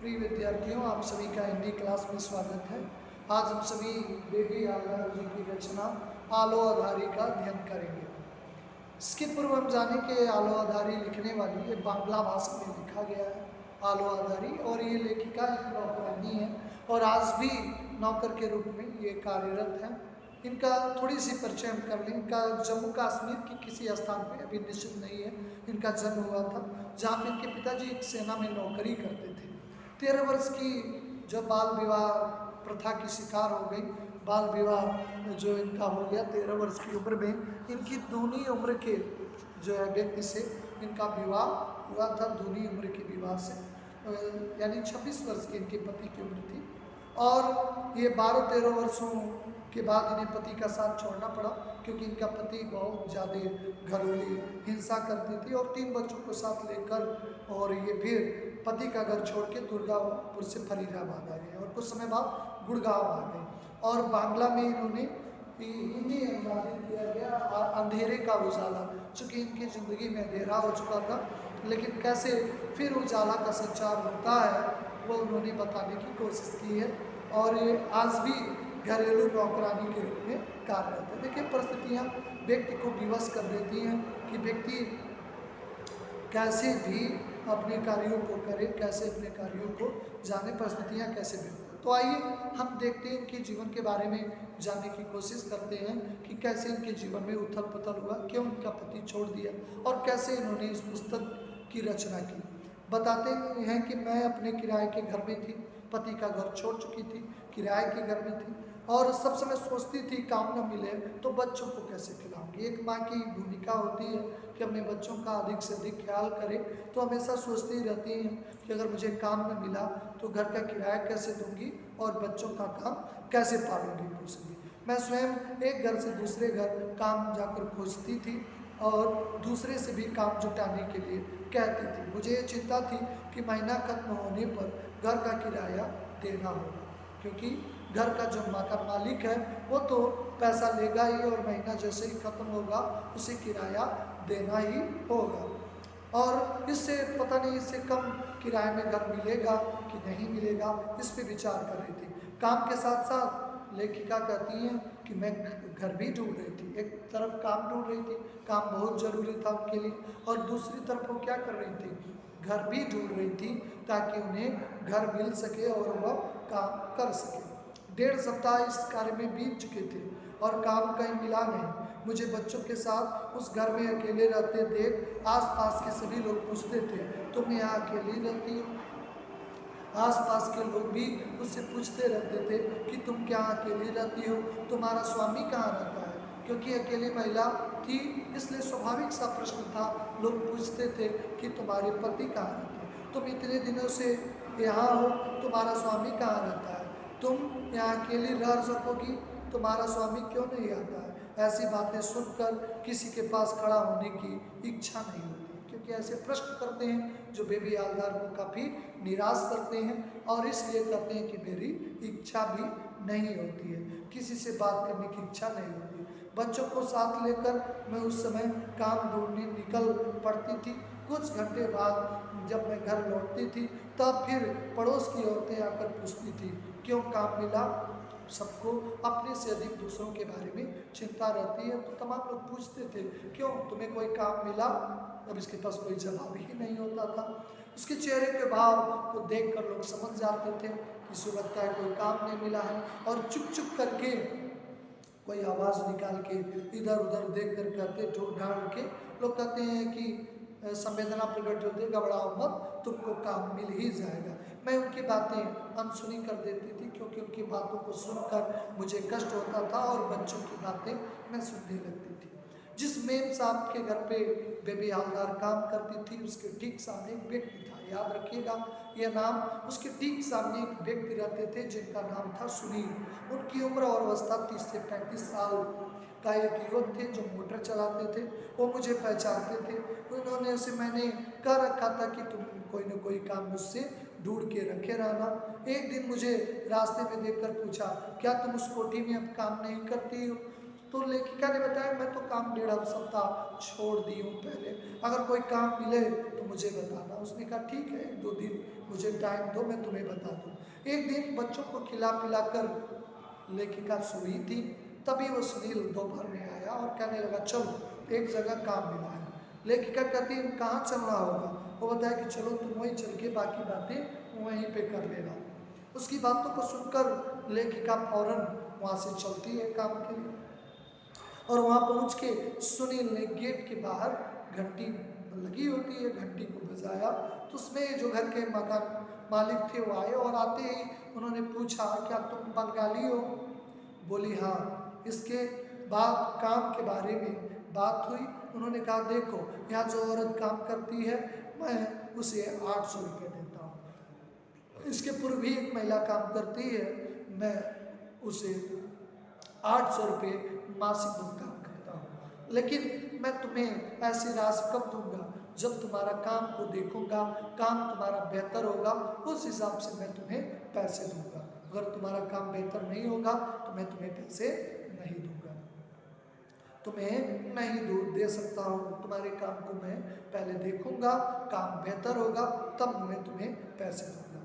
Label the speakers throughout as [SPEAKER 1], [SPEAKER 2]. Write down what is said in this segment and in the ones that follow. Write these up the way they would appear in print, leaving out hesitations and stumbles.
[SPEAKER 1] प्रिय विद्यार्थियों, आप सभी का हिंदी क्लास में स्वागत है। आज हम सभी बेबी आल्हार जी की रचना आलो आधारी का अध्ययन करेंगे। इसके पूर्व हम जाने कि आलो आधारी लिखने वाली ये बांग्ला भाषा में लिखा गया है आलो आधारी, और ये लेखिका एक नौकरानी है और आज भी नौकर के रूप में ये कार्यरत है। इनका थोड़ी सी परिचय हम कर लें। इनका जम्मू कश्मीर के किसी स्थान पे अभी निश्चित नहीं है इनका जन्म हुआ था, जहाँ पे इनके पिताजी एक सेना में नौकरी करते थे। 13 वर्ष की जब बाल विवाह प्रथा की शिकार हो गई, बाल विवाह जो इनका हो गया 13 वर्ष की उम्र में, इनकी दूनी उम्र के जो है व्यक्ति से इनका विवाह हुआ था। दूनी उम्र के विवाह से यानी 26 वर्ष की इनके पति की उम्र थी, और ये 12-13 वर्षों के बाद इन्हें पति का साथ छोड़ना पड़ा, क्योंकि इनका पति बहुत ज़्यादा घरेलू हिंसा करती थी और 3 बच्चों को साथ लेकर और ये फिर पति का घर छोड़ के दुर्गापुर से फरीदाबाद आ गए और कुछ समय बाद गुड़गांव आ गए। और बांग्ला में इन्होंने हिंदी अनुवादित किया गया अंधेरे का उजाला, चूँकि इनकी ज़िंदगी में अंधेरा हो चुका था, लेकिन कैसे फिर उजाला का संचार होता है वो उन्होंने बताने की कोशिश की है। और ये आज भी घरेलू नौकरानी के रूप में कार्यरत है। देखिए, परिस्थितियाँ व्यक्ति को विवश कर देती हैं कि व्यक्ति कैसे भी अपने कार्यों को करे, कैसे अपने कार्यों को जाने, परिस्थितियाँ कैसे भी। तो आइए हम देखते हैं इनके जीवन के बारे में जानने की कोशिश करते हैं कि कैसे इनके जीवन में उथल पुथल हुआ, क्यों इनका पति छोड़ दिया और कैसे इन्होंने इस पुस्तक की रचना की। बताते हैं कि मैं अपने किराए के घर में थी, पति का घर छोड़ चुकी थी, किराए के घर में थी और सब समय सोचती थी काम न मिले तो बच्चों को कैसे खिलाऊंगी। एक माँ की भूमिका होती है कि अपने बच्चों का अधिक से अधिक ख्याल करे, तो हमेशा सोचती रहती हैं कि अगर मुझे काम न मिला तो घर का किराया कैसे दूंगी और बच्चों का काम कैसे पालूंगी पोसूंगी। मैं स्वयं एक घर से दूसरे घर काम जाकर खोजती थी और दूसरे से भी काम जुटाने के लिए कहती थी। मुझे ये चिंता थी कि महीना खत्म होने पर घर का किराया देना होगा, क्योंकि घर का जो मकान मालिक है वो तो पैसा लेगा ही और महीना जैसे ही खत्म होगा उसे किराया देना ही होगा, और इससे पता नहीं इससे कम किराए में घर मिलेगा कि नहीं मिलेगा, इस पे विचार कर रही थी। काम के साथ साथ लेखिका कहती हैं कि मैं घर भी ढूंढ रही थी। एक तरफ काम ढूंढ रही थी, काम बहुत ज़रूरी था उनके लिए, और दूसरी तरफ वो क्या कर रही थी, घर भी ढूंढ रही थी ताकि उन्हें घर मिल सके और वह काम कर सके। 1.5 सप्ताह इस कार्य में बीत चुके थे और काम कहीं मिला नहीं। मुझे बच्चों के साथ उस घर में अकेले रहते देख आसपास के सभी लोग पूछते थे, तुम यहाँ अकेली रहती हो? आसपास के लोग भी उससे पूछते रहते थे कि तुम क्या अकेली रहती हो, तुम्हारा स्वामी कहाँ रहता है? क्योंकि अकेली महिला थी, इसलिए स्वाभाविक सा प्रश्न था। लोग पूछते थे कि तुम्हारे पति कहाँ रहते हैं, तुम इतने दिनों से यहाँ हो, तुम्हारा स्वामी कहाँ रहता है, तुम यहाँ अकेली रह सकोगी, तुम्हारा स्वामी क्यों नहीं आता है? ऐसी बातें सुनकर किसी के पास खड़ा होने की इच्छा नहीं होती, क्योंकि ऐसे प्रश्न करते हैं जो बेबी हवलदार को काफ़ी निराश करते हैं, और इसलिए करते हैं कि मेरी इच्छा भी नहीं होती है, किसी से बात करने की इच्छा नहीं होती। बच्चों को साथ लेकर मैं उस समय काम ढूंढने निकल पड़ती थी। कुछ घंटे बाद जब मैं घर लौटती थी तब फिर पड़ोस की औरतें आकर पूछती थी, क्यों काम मिला? सबको अपने से अधिक दूसरों के बारे में चिंता रहती है, तो तमाम लोग पूछते थे, क्यों तुम्हें कोई काम मिला? अब इसके पास कोई जवाब ही नहीं होता था। उसके चेहरे के भाव को देखकर लोग समझ जाते थे कि इसे लगता है कोई काम नहीं मिला है, और चुप चुप करके कोई आवाज़ निकाल के इधर उधर देख कर कहते, ठोक ढांड के लोग कहते हैं कि संवेदना प्रकट होती है, घबराओ मत, तुमको काम मिल ही जाएगा। मैं उनकी बातें अनसुनी कर देती थी, क्योंकि उनकी बातों को सुनकर मुझे कष्ट होता था और बच्चों की बातें मैं सुनने लगती थी। जिस मेम साहब के घर पे बेबी हवलदार काम करती थी उसके ठीक सामने एक व्यक्ति था, याद रखिएगा यह नाम। उसके ठीक सामने एक व्यक्ति रहते थे जिनका नाम था सुनील। उनकी उम्र और अवस्था 30 से 35 साल का एक युवक थे जो मोटर चलाते थे। वो मुझे पहचानते थे, उन्होंने उसे मैंने कह रखा था कि तुम कोई न कोई काम मुझसे ढूंढ के रखे रहना। एक दिन मुझे रास्ते में देखकर पूछा, क्या तुम उस कोठी में अब काम नहीं करती हो? तो लेखिका ने बताया मैं तो काम 1.5 सप्ताह छोड़ दी हूँ पहले, अगर कोई काम मिले तो मुझे बताना। उसने कहा ठीक है, 1-2 दिन मुझे टाइम दो, मैं तुम्हें बता दूँ। एक दिन बच्चों को खिला पिला कर लेखिका सोई थी, तभी वो सुनील दोपहर में आया और कहने लगा चलो एक जगह काम मिला है। लेखिका कहती है कहाँ चलना होगा? वो बताया कि चलो तुम वहीं चल के बाकी बातें वहीं पे कर लेना। उसकी बातों को सुनकर लेखिका फौरन वहाँ से चलती है काम के लिए, और वहाँ पहुँच के सुनील ने गेट के बाहर घंटी लगी होती है, घंटी को बजाया तो उसमें जो घर के मकान मालिक थे वो आए, और आते ही उन्होंने पूछा क्या तुम बंगाली हो? बोली हाँ। इसके बाद काम के बारे में बात हुई। उन्होंने कहा देखो यहाँ जो औरत काम करती है मैं उसे 800 रुपये देता हूँ, इसके पूर्व भी एक महिला काम करती है, मैं उसे 800 रुपये मासिक भुगतान करता हूँ, लेकिन मैं तुम्हें ऐसी राशि कब दूंगा? जब तुम्हारा काम को देखूंगा, काम तुम्हारा बेहतर होगा, उस हिसाब से मैं तुम्हें पैसे दूंगा। अगर तुम्हारा काम बेहतर नहीं होगा तो मैं तुम्हें पैसे नहीं दूंगा, तुम्हें नहीं दूध दे सकता हूँ। तुम्हारे काम को मैं पहले देखूंगा, काम बेहतर होगा तब मैं तुम्हें पैसे दूंगा,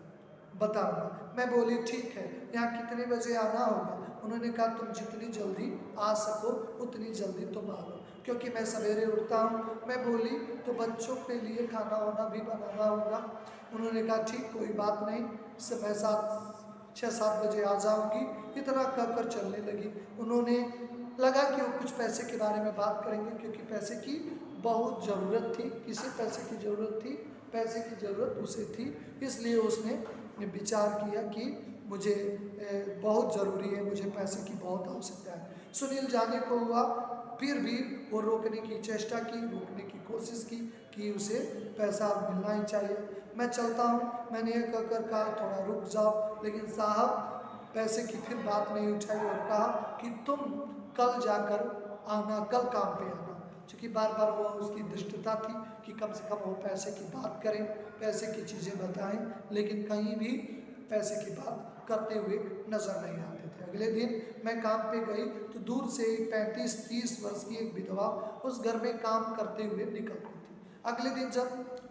[SPEAKER 1] बताऊंगा। मैं बोली ठीक है, यहाँ कितने बजे आना होगा? उन्होंने कहा तुम जितनी जल्दी आ सको उतनी जल्दी तुम आ लो, क्योंकि मैं सवेरे उठता हूँ। मैं बोली तो बच्चों के लिए खाना वाना भी बनाना होगा। उन्होंने कहा ठीक कोई बात नहीं, मैं 6-7 बजे आ जाऊँगी। इतना कहकर चलने लगी। उन्होंने लगा कि वो कुछ पैसे के बारे में बात करेंगे, क्योंकि पैसे की बहुत ज़रूरत थी। किसे पैसे की ज़रूरत थी? पैसे की ज़रूरत उसे थी, इसलिए उसने विचार किया कि मुझे बहुत ज़रूरी है, मुझे पैसे की बहुत आवश्यकता है। सुनील जाने को हुआ, फिर भी वो रोकने की चेष्टा की, रोकने की कोशिश की कि उसे पैसा मिलना ही चाहिए। मैं चलता हूँ, मैंने ये कहकर कहा थोड़ा रुक जाओ, लेकिन साहब पैसे की फिर बात नहीं उठाई और कहा कि तुम कल जाकर आना, कल काम पे आना। क्योंकि बार बार वो उसकी दृष्टता थी कि कम से कम वो पैसे की बात करें, पैसे की चीज़ें बताएं, लेकिन कहीं भी पैसे की बात करते हुए नजर नहीं आते थे। अगले दिन मैं काम पे गई तो दूर से 35-30 वर्ष की एक विधवा उस घर में काम करते हुए निकल रही थी। अगले दिन जब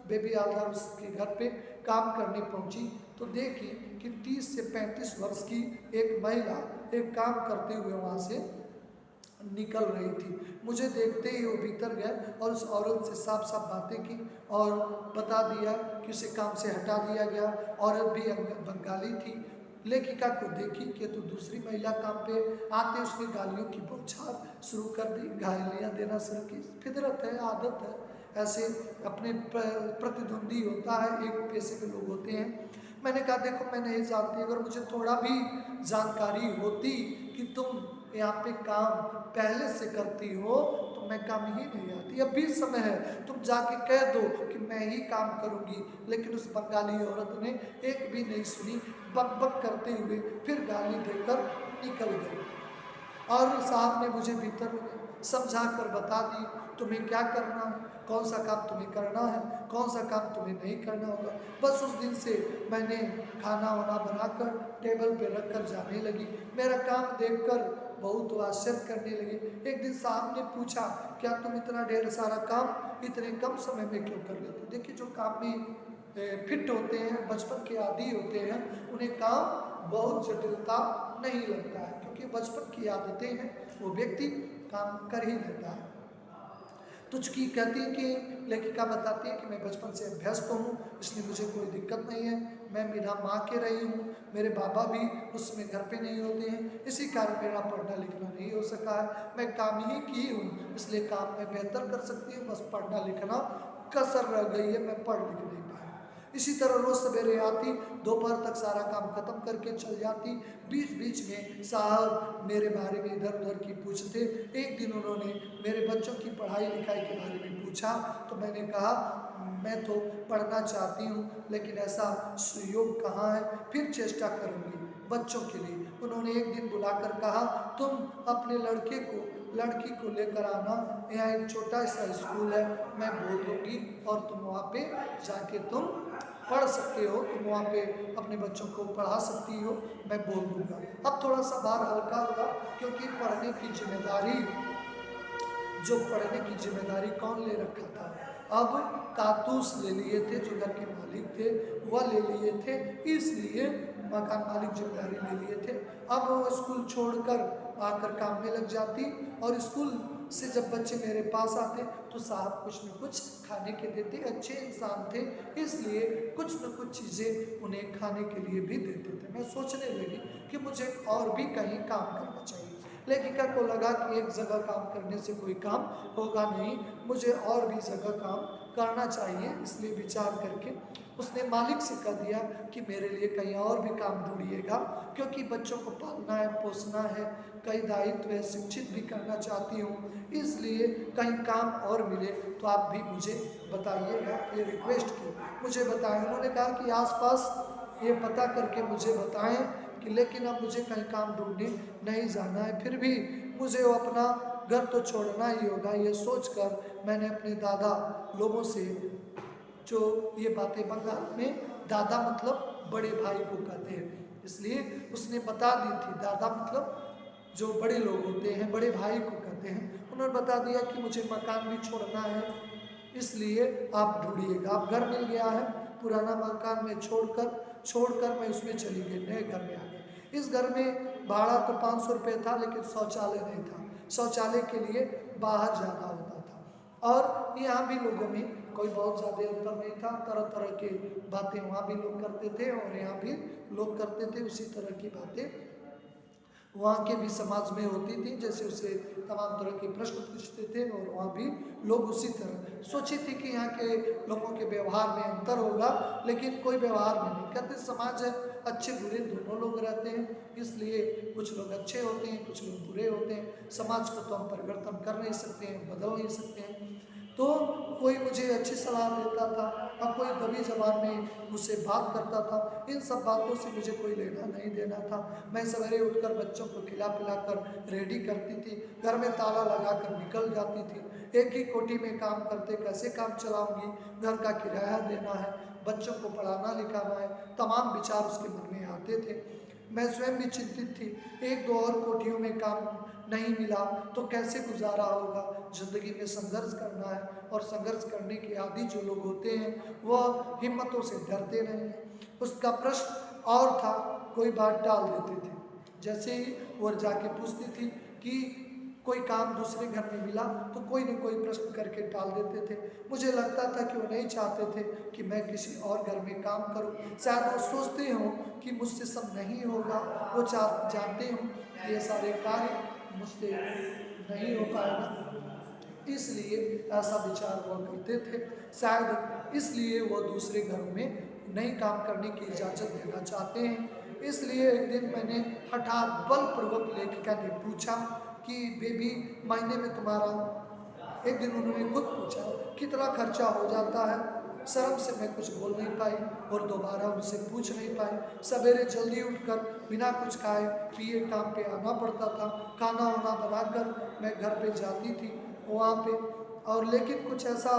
[SPEAKER 1] बेबी आल्दर उसके घर पे काम करने पहुंची तो देखी कि 30 से 35 वर्ष की एक महिला एक काम करते हुए वहाँ से निकल रही थी। मुझे देखते ही वो भीतर गए और उस औरत से साफ साफ बातें की और बता दिया कि उसे काम से हटा दिया गया। औरत भी बंगाली थी। लेखिका को देखी कि तो दूसरी महिला काम पे आते उसने गालियों की बौछार शुरू कर दी, गालियाँ देना शुरू की। फितरत है, आदत है, ऐसे अपने प्रतिद्वंदी होता है, एक पैसे के लोग होते हैं। मैंने कहा देखो मैं नहीं जानती, अगर मुझे थोड़ा भी जानकारी होती कि तुम यहाँ पे काम पहले से करती हो तो मैं काम ही नहीं आती। अब भी समय है, तुम जाके कह दो कि मैं ही काम करूँगी। लेकिन उस बंगाली औरत ने एक भी नहीं सुनी, बक बक करते हुए फिर गाली देकर निकल गई। और साहब ने मुझे भीतर समझा कर बता दी तुम्हें क्या करना है, कौन सा काम तुम्हें करना है, कौन सा काम तुम्हें नहीं करना होगा। बस उस दिन से मैंने खाना वाना बनाकर टेबल पे रख कर जाने लगी। मेरा काम देखकर बहुत आश्चर्य करने लगे। एक दिन साहब ने पूछा क्या तुम इतना ढेर सारा काम इतने कम समय में क्यों कर लेते? देखिए जो काम में फिट होते हैं, बचपन के आदी होते हैं, उन्हें काम बहुत जटिलता नहीं लगता है, क्योंकि बचपन की आदतें हैं, वो व्यक्ति काम कर ही लेता है। तुझकी कहती है कि लेखिका बताती है कि मैं बचपन से अभ्यस्त हूँ, इसलिए मुझे कोई दिक्कत नहीं है। मैं बिना माँ के रही हूँ, मेरे बाबा भी उसमें घर पे नहीं होते हैं, इसी कारण मेरा पढ़ना लिखना नहीं हो सका है। मैं काम ही की हूँ, इसलिए काम मैं बेहतर कर सकती हूँ, बस पढ़ना लिखना कसर रह गई है, मैं पढ़ लिख नहीं पाई। इसी तरह रोज सवेरे आती, दोपहर तक सारा काम खत्म करके चल जाती। बीच बीच में साहब मेरे बारे में इधर उधर की पूछते। एक दिन उन्होंने मेरे बच्चों की पढ़ाई लिखाई के बारे में पूछा तो मैंने कहा मैं तो पढ़ना चाहती हूँ, लेकिन ऐसा सुयोग कहाँ है, फिर चेष्टा करूँगी बच्चों के लिए। उन्होंने एक दिन बुलाकर कहा तुम अपने लड़की को लेकर आना, यहाँ एक छोटा सा स्कूल है, मैं बोल दूँगी और तुम वहाँ पे जाके तुम पढ़ सकते हो तुम वहाँ पे अपने बच्चों को पढ़ा सकती हो, मैं बोल दूँगा। अब थोड़ा सा भार हल्का हुआ क्योंकि पढ़ने की जिम्मेदारी, जो पढ़ने की जिम्मेदारी कौन ले रखा था? अब कातूस ले लिए थे, जो घर के मालिक थे वह ले लिए थे, इसलिए मकान मालिक जिम्मेदारी ले लिए थे। अब वो स्कूल छोड़कर आकर काम में लग जाती और स्कूल से जब बच्चे मेरे पास आते तो साहब कुछ न कुछ खाने के देते, अच्छे इंसान थे इसलिए कुछ न कुछ चीज़ें उन्हें खाने के लिए भी देते थे। मैं सोचने लगी कि मुझे और भी कहीं काम करना चाहिए। लेखिका को लगा कि एक जगह काम करने से कोई काम होगा नहीं, मुझे और भी जगह काम करना चाहिए, इसलिए विचार करके उसने मालिक से कह दिया कि मेरे लिए कहीं और भी काम ढूंढिएगा, क्योंकि बच्चों को पालना है, पोसना है, कई दायित्व है, शिक्षित भी करना चाहती हूँ, इसलिए कहीं काम और मिले तो आप भी मुझे बताइएगा। ये रिक्वेस्ट की, मुझे बताएं। उन्होंने कहा कि आसपास ये पता करके मुझे बताएं कि, लेकिन अब मुझे कहीं काम ढूंढने नहीं जाना है, फिर भी मुझे वो अपना घर तो छोड़ना ही होगा। ये सोचकर मैंने अपने दादा लोगों से, जो ये बातें बंगाल में दादा मतलब बड़े भाई को कहते हैं, इसलिए उसने बता दी थी। दादा मतलब जो बड़े लोग होते हैं, बड़े भाई को कहते हैं। उन्होंने बता दिया कि मुझे मकान भी छोड़ना है, इसलिए आप ढूंढिएगा। अब घर मिल गया है, पुराना मकान में छोड़कर मैं उसमें चली गई, नए घर में आ गई। इस घर में भाड़ा तो 500 रुपये था, लेकिन शौचालय नहीं था। शौचालय के लिए बाहर जाना होता था। और यहाँ भी लोगों में कोई बहुत ज़्यादा अंतर नहीं था, तरह तरह की बातें वहाँ भी लोग करते थे और यहाँ भी लोग करते थे, उसी तरह की बातें वहाँ के भी समाज में होती थी। जैसे उसे तमाम तरह के प्रश्न पूछते थे और वहाँ भी लोग उसी तरह सोची थी कि यहाँ के लोगों के व्यवहार में अंतर होगा, लेकिन कोई व्यवहार में नहीं। कहते समाज है, अच्छे बुरे दोनों लोग रहते हैं, इसलिए कुछ लोग अच्छे होते हैं, कुछ लोग बुरे होते हैं। समाज को तो हम परिवर्तन कर नहीं सकते हैं, बदल नहीं सकते हैं। तो कोई मुझे अच्छी सलाह देता था और कोई दबी जबान में मुझसे बात करता था। इन सब बातों से मुझे कोई लेना नहीं देना था। मैं सवेरे उठकर बच्चों को खिला पिलाकर रेडी करती थी, घर में ताला लगाकर निकल जाती थी। एक ही कोठी में काम करते कैसे काम चलाऊंगी, घर का किराया देना है, बच्चों को पढ़ाना लिखाना है, तमाम विचार उसके मन में आते थे। मैं स्वयं भी चिंतित थी, एक दो और कोठियों में काम नहीं मिला तो कैसे गुजारा होगा। जिंदगी में संघर्ष करना है और संघर्ष करने के आदि जो लोग होते हैं वह हिम्मतों से डरते नहीं हैं। उसका प्रश्न और था, कोई बात टाल देते थे। जैसे ही वो जाके पूछती थी कि कोई काम दूसरे घर में मिला तो कोई न कोई प्रश्न करके टाल देते थे। मुझे लगता था कि वो नहीं चाहते थे कि मैं किसी और घर में काम करूं। शायद वो सोचते हों कि मुझसे सब नहीं होगा, वो जानते हों कि ये सारे कार्य मुझसे नहीं हो पाएगा, इसलिए ऐसा विचार हुआ करते थे। शायद इसलिए वो दूसरे घरों में नहीं काम करने की इजाज़त देना चाहते हैं। इसलिए एक दिन मैंने हठात बलपूर्वक लेखिका ने पूछा कि बेबी, महीने में तुम्हारा, एक दिन उन्होंने खुद पूछा, कितना खर्चा हो जाता है। शर्म से मैं कुछ बोल नहीं पाई और दोबारा उनसे पूछ नहीं पाई। सवेरे जल्दी उठकर बिना कुछ खाए पिए काम पे आना पड़ता था। खाना वाना बनाकर मैं घर पे जाती थी वहाँ पे, और लेकिन कुछ ऐसा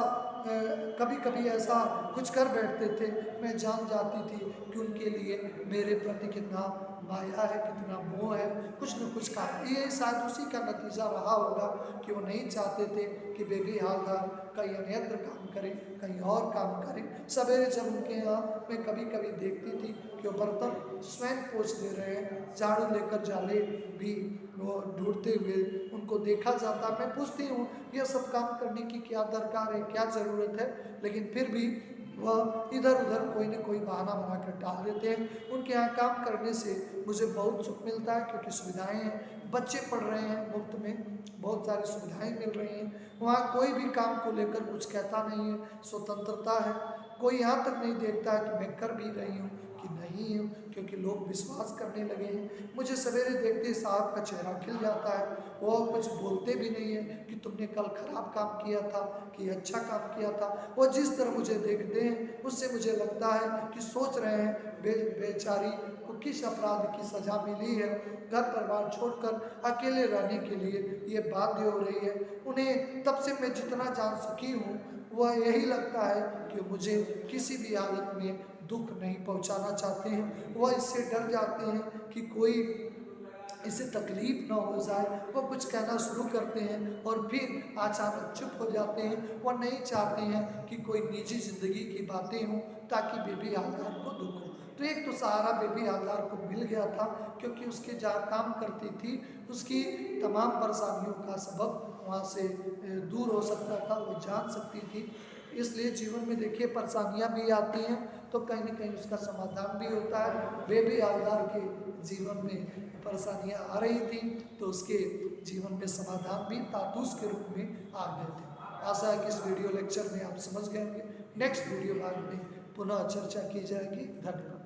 [SPEAKER 1] कभी कभी ऐसा कुछ कर बैठते थे, मैं जान जाती थी कि उनके लिए मेरे प्रति कितना माया है, कितना मोह है, कुछ न कुछ का। ये शायद उसी का नतीजा रहा होगा कि वो नहीं चाहते थे कि बेबी हालदार कहीं अन्यत्र काम करें, कहीं और काम करें। सवेरे जब उनके यहाँ मैं कभी कभी देखती थी कि वो बर्तन स्वयं पोंछ दे रहे हैं, झाड़ू लेकर जाले भी वो ढूंढते हुए उनको देखा जाता। मैं पूछती हूँ यह सब काम करने की क्या दरकार है, क्या ज़रूरत है, लेकिन फिर भी वह इधर उधर कोई न कोई बहाना बनाकर टाल देते हैं। उनके यहाँ काम करने से मुझे बहुत सुख मिलता है, क्योंकि सुविधाएं हैं, बच्चे पढ़ रहे हैं मुफ्त में, बहुत सारी सुविधाएं मिल रही हैं। वहाँ कोई भी काम को लेकर कुछ कहता नहीं है, स्वतंत्रता है। कोई यहाँ तक नहीं देखता है कि मैं कर भी रही हूँ कि नहीं हूँ, क्योंकि लोग विश्वास करने लगे हैं। मुझे सवेरे देखते ही साहब का चेहरा खिल जाता है। वो कुछ बोलते भी नहीं है कि तुमने कल खराब काम किया था कि अच्छा काम किया था। वो जिस तरह मुझे देखते हैं उससे मुझे लगता है कि सोच रहे हैं बेचारी को किस अपराध की सजा मिली है, घर परिवार छोड़कर अकेले रहने के लिए ये बाध्य हो रही है। उन्हें तब से मैं जितना जान सकी हूँ वह यही लगता है कि मुझे किसी भी हालत में दुख नहीं पहुंचाना चाहते हैं, वह इससे डर जाते हैं कि कोई इसे तकलीफ ना हो जाए। वो कुछ कहना शुरू करते हैं और फिर अचानक चुप हो जाते हैं। वह नहीं चाहते हैं कि कोई निजी ज़िंदगी की बातें हों ताकि बेबी हालदार को दुख हो। तो एक तो सहारा बेबी हालदार को मिल गया था, क्योंकि उसके जहाँ काम करती थी उसकी तमाम परेशानियों का सबब वहाँ से दूर हो सकता था, वो जान सकती थी। इसलिए जीवन में देखिए परेशानियाँ भी आती हैं तो कहीं न कहीं उसका समाधान भी होता है। बेबी हालदार के जीवन में परेशानियाँ आ रही थी तो उसके जीवन में समाधान भी तातूस के रूप में आ गए थे। आशा है कि इस वीडियो लेक्चर में आप समझ गए होंगे। नेक्स्ट वीडियो भाग में पुनः चर्चा की जाएगी। धन्यवाद।